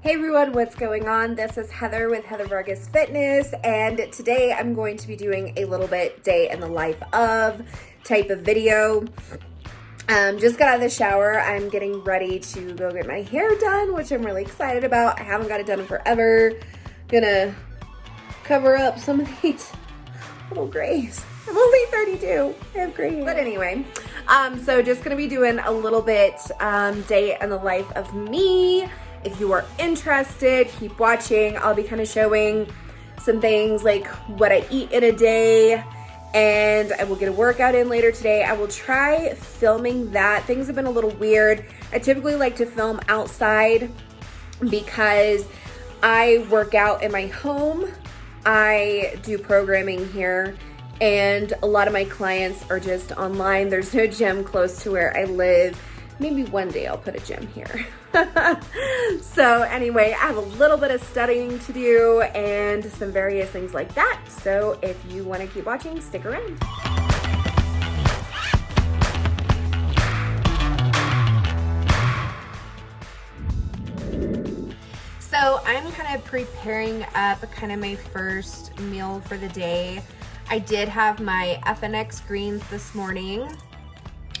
Hey everyone, what's going on? This is Heather with Heather Vargas Fitness, and today I'm going to be doing a little bit day in the life of type of video. Just got out of the shower. I'm getting ready to go get my hair done, which I'm really excited about. I haven't got it done in forever. Gonna cover up some of these little grays. I'm only 32. I have gray hair. But anyway, so just gonna be doing a little bit day in the life of me. If you are interested, keep watching. I'll be kind of showing some things like what I eat in a day, and I will get a workout in later today. I will try filming that. Things have been a little weird. I typically like to film outside because I work out in my home. I do programming here, and a lot of my clients are just online. There's no gym close to where I live. Maybe one day I'll put a gym here. So anyway, I have a little bit of studying to do and some various things like that. So if you want to keep watching, stick around. So I'm kind of preparing up kind of my first meal for the day. I did have my FNX greens this morning.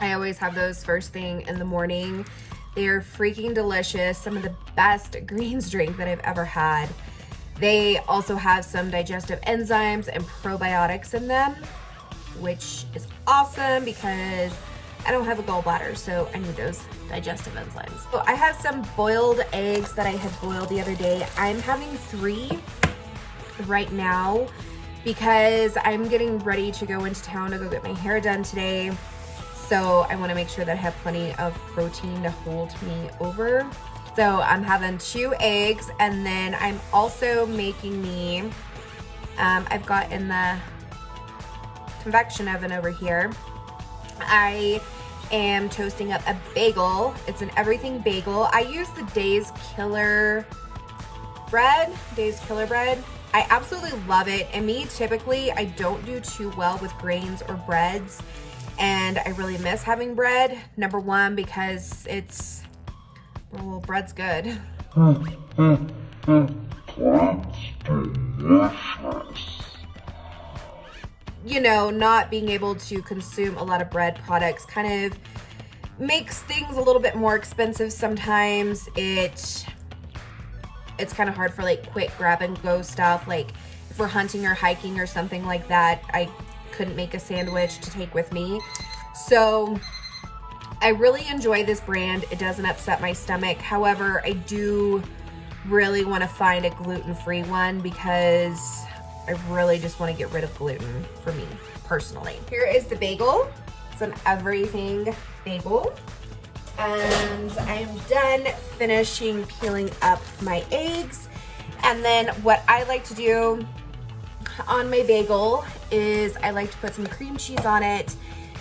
I always have those first thing in the morning. They are freaking delicious. Some of the best greens drink that I've ever had. They also have some digestive enzymes and probiotics in them, which is awesome because I don't have a gallbladder, so I need those digestive enzymes. So I have some boiled eggs that I had boiled the other day. I'm having 3 right now because I'm getting ready to go into town to go get my hair done today. So I want to make sure that I have plenty of protein to hold me over. So I'm having 2 eggs, and then I'm also making me, I've got in the convection oven over here, I am toasting up a bagel. It's an everything bagel. I use the Dave's Killer bread. I absolutely love it. And me, typically, I don't do too well with grains or breads. And I really miss having bread. Number one, because it's, well, bread's good. You know, not being able to consume a lot of bread products kind of makes things a little bit more expensive sometimes. It's kind of hard for like quick grab and go stuff. Like if we're hunting or hiking or something like that, I couldn't make a sandwich to take with me. So I really enjoy this brand. It doesn't upset my stomach. However, I do really want to find a gluten-free one because I really just want to get rid of gluten for me personally. Here is the bagel. It's an everything bagel. And I'm done finishing peeling up my eggs. And then what I like to do on my bagel is I like to put some cream cheese on it,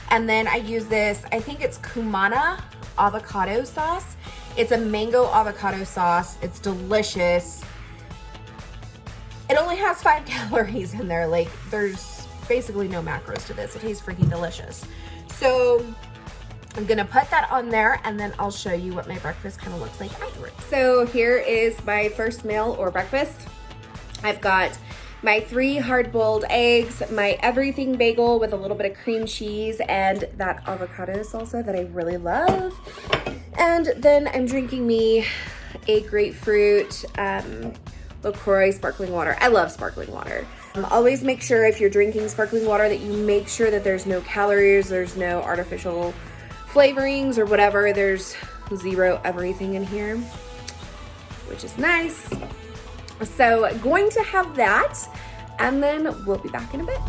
and then I use this, I think it's Kumana avocado sauce. It's a mango avocado sauce. It's delicious. It only has 5 calories in there. Like, there's basically no macros to this. It tastes freaking delicious. So I'm gonna put that on there, and then I'll show you what my breakfast kind of looks like afterwards. So here is my first meal or breakfast. I've got my 3 hard-boiled eggs, my everything bagel with a little bit of cream cheese, and that avocado salsa that I really love. And then I'm drinking me a grapefruit LaCroix sparkling water. I love sparkling water. Always make sure if you're drinking sparkling water that you make sure that there's no calories, there's no artificial flavorings or whatever. There's 0 everything in here, which is nice. So going to have that, and then we'll be back in a bit.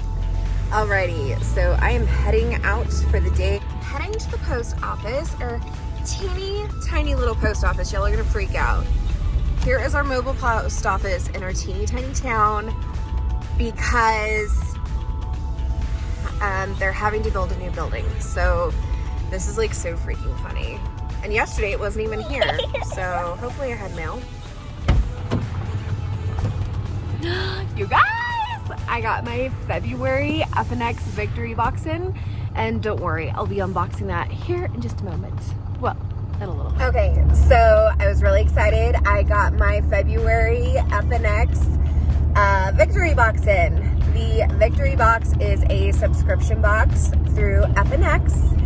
Alrighty, so I am heading out for the day. Heading to the post office, or teeny tiny little post office. Y'all are gonna freak out. Here is our mobile post office in our teeny tiny town because they're having to build a new building. So this is like so freaking funny. And yesterday it wasn't even here, so hopefully I had mail. You guys, I got my February FNX Victory Box in, and don't worry, I'll be unboxing that here in just a moment. Well, in a little bit. Okay, so I was really excited. I got my FNX Victory Box in. The Victory Box is a subscription box through FNX.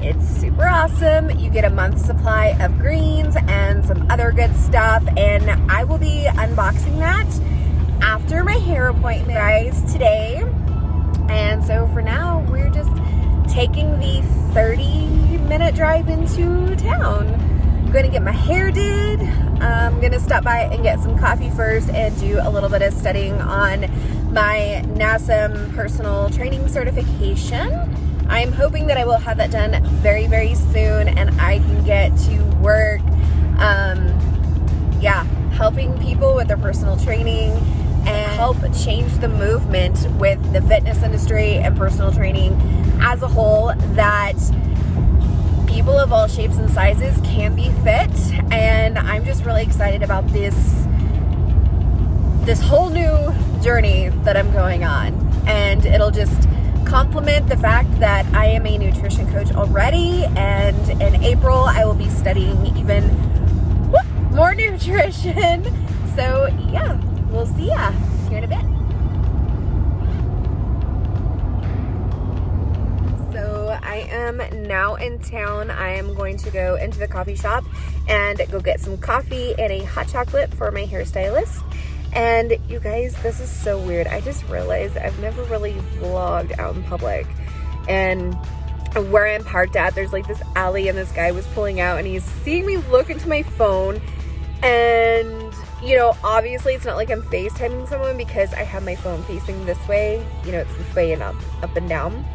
It's super awesome. You get a month's supply of greens and some other good stuff, and I will be unboxing that after my hair appointment, guys, today. And so for now, we're just taking the 30-minute drive into town. I'm gonna get my hair did. I'm gonna stop by and get some coffee first and do a little bit of studying on my NASM personal training certification. I'm hoping that I will have that done very, very soon and I can get to work, helping people with their personal training and help change the movement with the fitness industry and personal training as a whole, that people of all shapes and sizes can be fit. And I'm just really excited about this whole new journey that I'm going on. And it'll just complement the fact that I am a nutrition coach already, and in April I will be studying even more nutrition. So yeah, we'll see ya here in a bit. So I am now in town. I am going to go into the coffee shop and go get some coffee and a hot chocolate for my hairstylist. And you guys, this is so weird. I just realized I've never really vlogged out in public. And where I'm parked at, there's like this alley, and this guy was pulling out and he's seeing me look into my phone. And, you know, obviously it's not like I'm FaceTiming someone because I have my phone facing this way. You know, it's this way and up and down.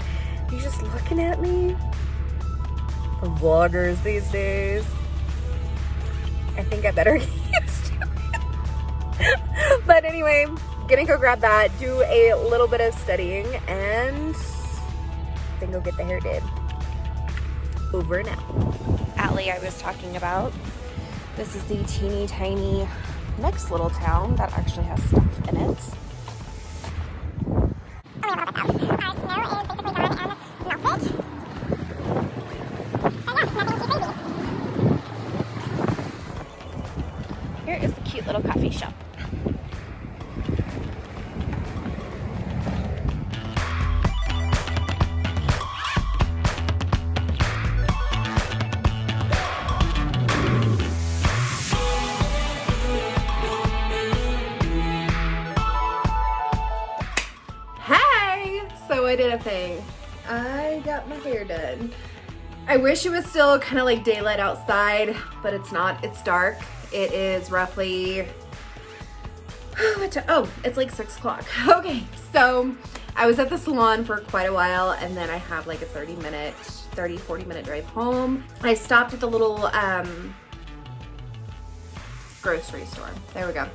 He's just looking at me. Vloggers these days. I think I better get used to it. But anyway, gonna go grab that, do a little bit of studying, and then go get the hair did. Over and out. Alley I was talking about. This is the teeny tiny next little town that actually has stuff in it. Here is the cute little coffee shop. So I did a thing. I got my hair done. I wish it was still kind of like daylight outside, but it's not. It's dark. It is roughly, it's like 6 o'clock. Okay, so I was at the salon for quite a while, and then I have like a 40 minute drive home. I stopped at the little grocery store. There we go.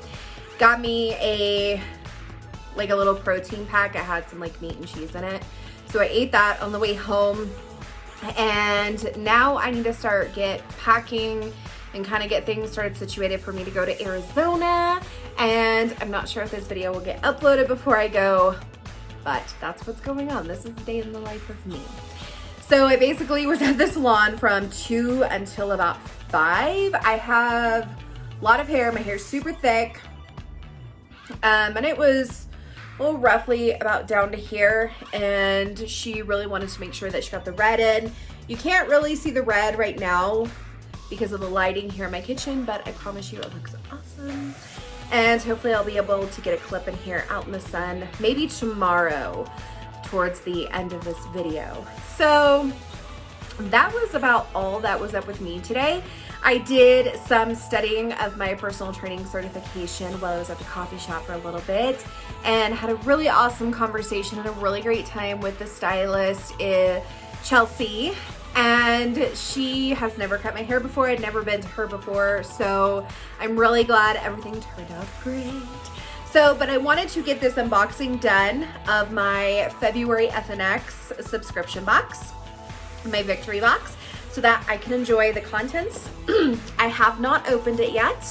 Got me a little protein pack. It had some like meat and cheese in it. So I ate that on the way home. And now I need to start packing and kind of get things started situated for me to go to Arizona. And I'm not sure if this video will get uploaded before I go, but that's what's going on. This is the day in the life of me. So I basically was at the salon from 2 until about 5. I have a lot of hair. My hair's super thick. And it was, well, roughly about down to here, and she really wanted to make sure that she got the red in. You can't really see the red right now because of the lighting here in my kitchen, but I promise you it looks awesome. And hopefully I'll be able to get a clip in here out in the sun, maybe tomorrow towards the end of this video. So that was about all that was up with me today. I did some studying of my personal training certification while I was at the coffee shop for a little bit, and had a really awesome conversation and a really great time with the stylist, Chelsea. And she has never cut my hair before. I'd never been to her before, so I'm really glad everything turned out great. So, but I wanted to get this unboxing done of my February FNX subscription box, my Victory Box, so that I can enjoy the contents. I have not opened it yet,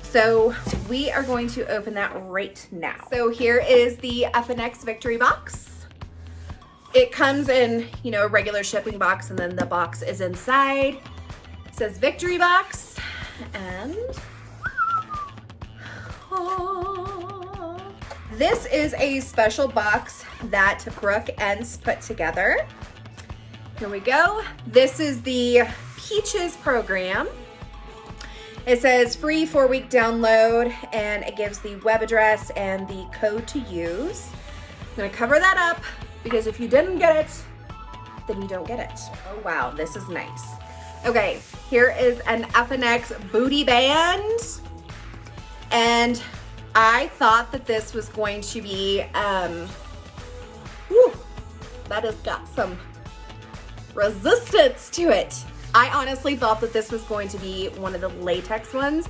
so we are going to open that right now. So here is the FNX Victory Box. It comes in, you know, a regular shipping box, and then the box is inside. It says Victory Box, and oh, this is a special box that Brooke Ents put together. Here we go. This is the Peaches program. It says free 4-week download, and it gives the web address and the code to use. I'm gonna cover that up because if you didn't get it, then you don't get it. Oh wow, this is nice. Okay, here is an FNX booty band. And I thought that this was going to be, that has got some resistance to it. I honestly thought that this was going to be one of the latex ones,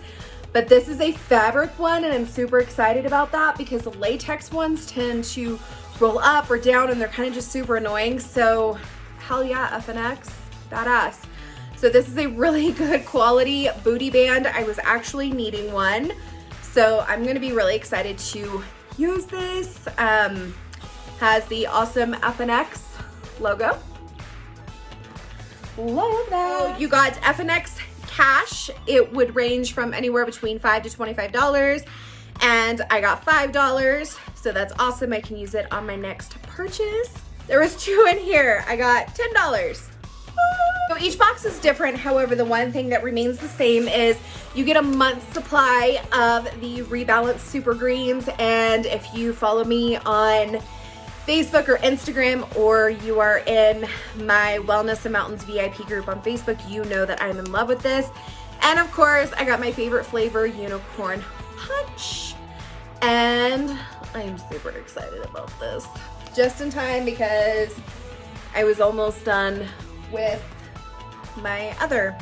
but this is a fabric one, and I'm super excited about that because the latex ones tend to roll up or down and they're kind of just super annoying. So hell yeah, FNX, badass. So this is a really good quality booty band. I was actually needing one, so I'm gonna be really excited to use this. Has the awesome FNX logo. Love that. You got FNX cash. It would range from anywhere between $5 to $25, and I got $5, so that's awesome. I can use it on my next purchase. There was 2 in here. I got $10. So each box is different. However, the one thing that remains the same is you get a month's supply of the Rebalance Super Greens. And if you follow me on Facebook or Instagram, or you are in my Wellness and Mountains VIP group on Facebook, you know that I'm in love with this. And of course, I got my favorite flavor, Unicorn Punch. And I'm super excited about this. Just in time because I was almost done with my other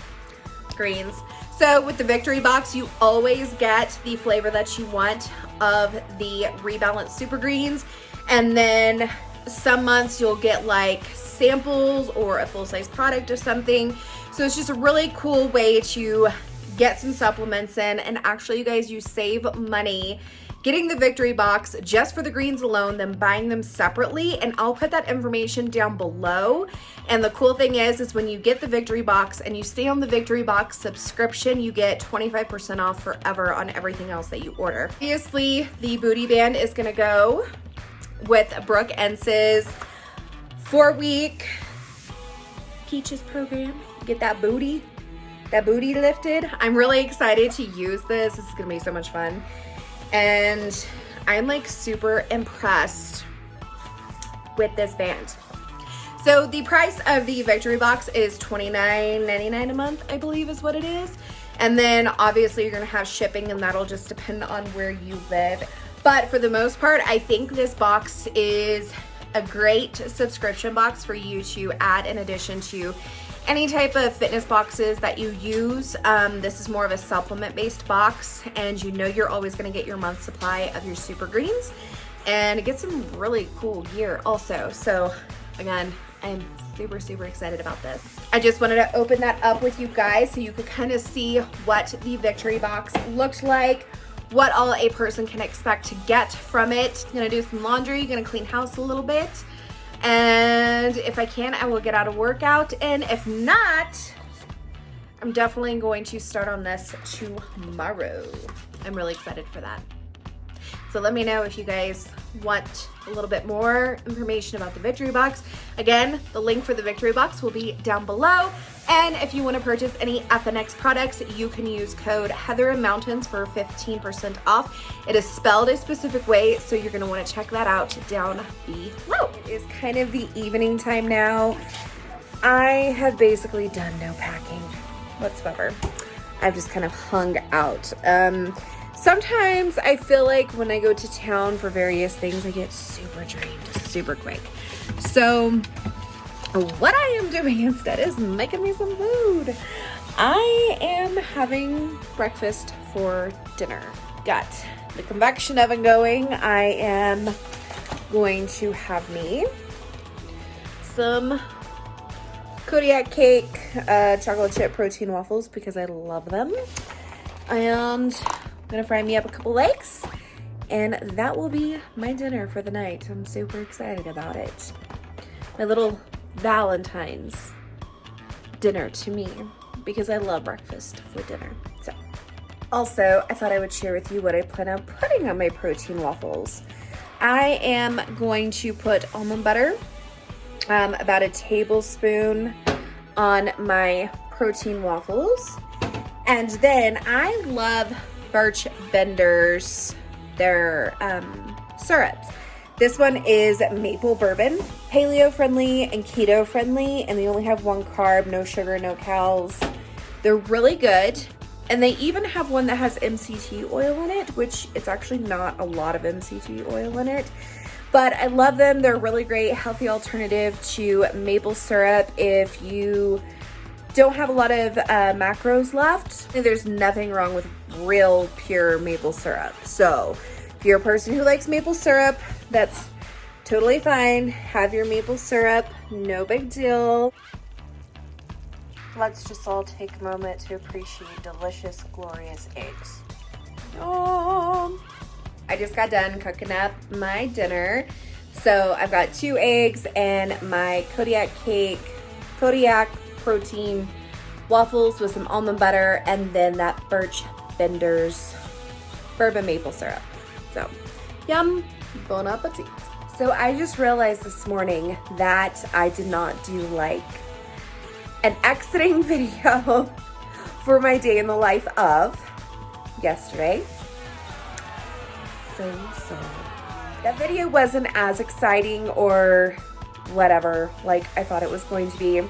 greens. So with the Victory Box, you always get the flavor that you want of the Rebalance Super Greens. And then some months you'll get like samples or a full-size product or something. So it's just a really cool way to get some supplements in. And actually, you guys, you save money getting the Victory Box just for the greens alone, then buying them separately. And I'll put that information down below. And the cool thing is when you get the Victory Box and you stay on the Victory Box subscription, you get 25% off forever on everything else that you order. Obviously, the booty band is gonna go with Brooke Ents' 4-week Peaches program. Get that booty lifted. I'm really excited to use this. This is gonna be so much fun. And I'm like super impressed with this band. So the price of the Victory Box is $29.99 a month, I believe is what it is. And then obviously you're gonna have shipping, and that'll just depend on where you live. But for the most part, I think this box is a great subscription box for you to add in addition to any type of fitness boxes that you use. This is more of a supplement-based box, and you know you're always gonna get your month's supply of your Super Greens, and get some really cool gear also. So again, I'm super, super excited about this. I just wanted to open that up with you guys so you could kind of see what the Victory Box looked like, what all a person can expect to get from it. I'm gonna do some laundry, gonna clean house a little bit, and if I can, I will get out a workout, and if not, I'm definitely going to start on this tomorrow. I'm really excited for that. So let me know if you guys want a little bit more information about the Victory Box. Again, the link for the Victory Box will be down below. And if you want to purchase any FNX products, you can use code heatherannvargas for 15% off. It is spelled a specific way, so you're going to want to check that out down below. It is kind of the evening time now. I have basically done no packing whatsoever. I've just kind of hung out. Sometimes I feel like when I go to town for various things, I get super drained super quick. So what I am doing instead is making me some food. I am having breakfast for dinner. Got the convection oven going. I am going to have me some Kodiak cake, chocolate chip protein waffles because I love them. And I'm gonna fry me up a couple eggs, and that will be my dinner for the night. I'm super excited about it. My little Valentine's dinner to me, because I love breakfast for dinner. So, also, I thought I would share with you what I plan on putting on my protein waffles. I am going to put almond butter, about a tablespoon on my protein waffles. And then I love Birch Benders, their syrups. This one is maple bourbon, paleo friendly and keto friendly, and they only have 1 carb, no sugar, no calories. They're really good. And they even have one that has MCT oil in it, which it's actually not a lot of MCT oil in it. But I love them. They're a really great healthy alternative to maple syrup if you don't have a lot of macros left. There's nothing wrong with real pure maple syrup. So if you're a person who likes maple syrup, that's totally fine. Have your maple syrup, no big deal. Let's just all take a moment to appreciate delicious, glorious eggs. Yum! I just got done cooking up my dinner. So I've got 2 eggs and my Kodiak protein waffles with some almond butter, and then that Birch Benders bourbon maple syrup. So, yum, bon appetit. So I just realized this morning that I did not do like an exiting video for my day in the life of yesterday. So sorry. That video wasn't as exciting or whatever like I thought it was going to be.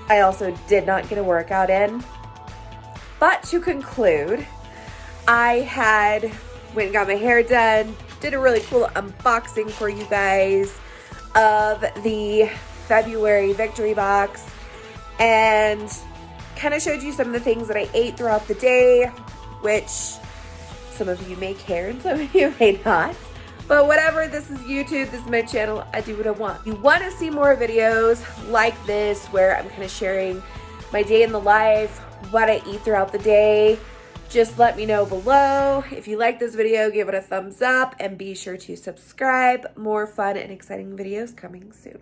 I also did not get a workout in. But to conclude, I had went and got my hair done, did a really cool unboxing for you guys of the February Victory Box, and kind of showed you some of the things that I ate throughout the day, which some of you may care and some of you may not. But whatever, this is YouTube, this is my channel, I do what I want. If you want to see more videos like this where I'm kind of sharing my day in the life, what I eat throughout the day, just let me know below. If you like this video, give it a thumbs up and be sure to subscribe. More fun and exciting videos coming soon.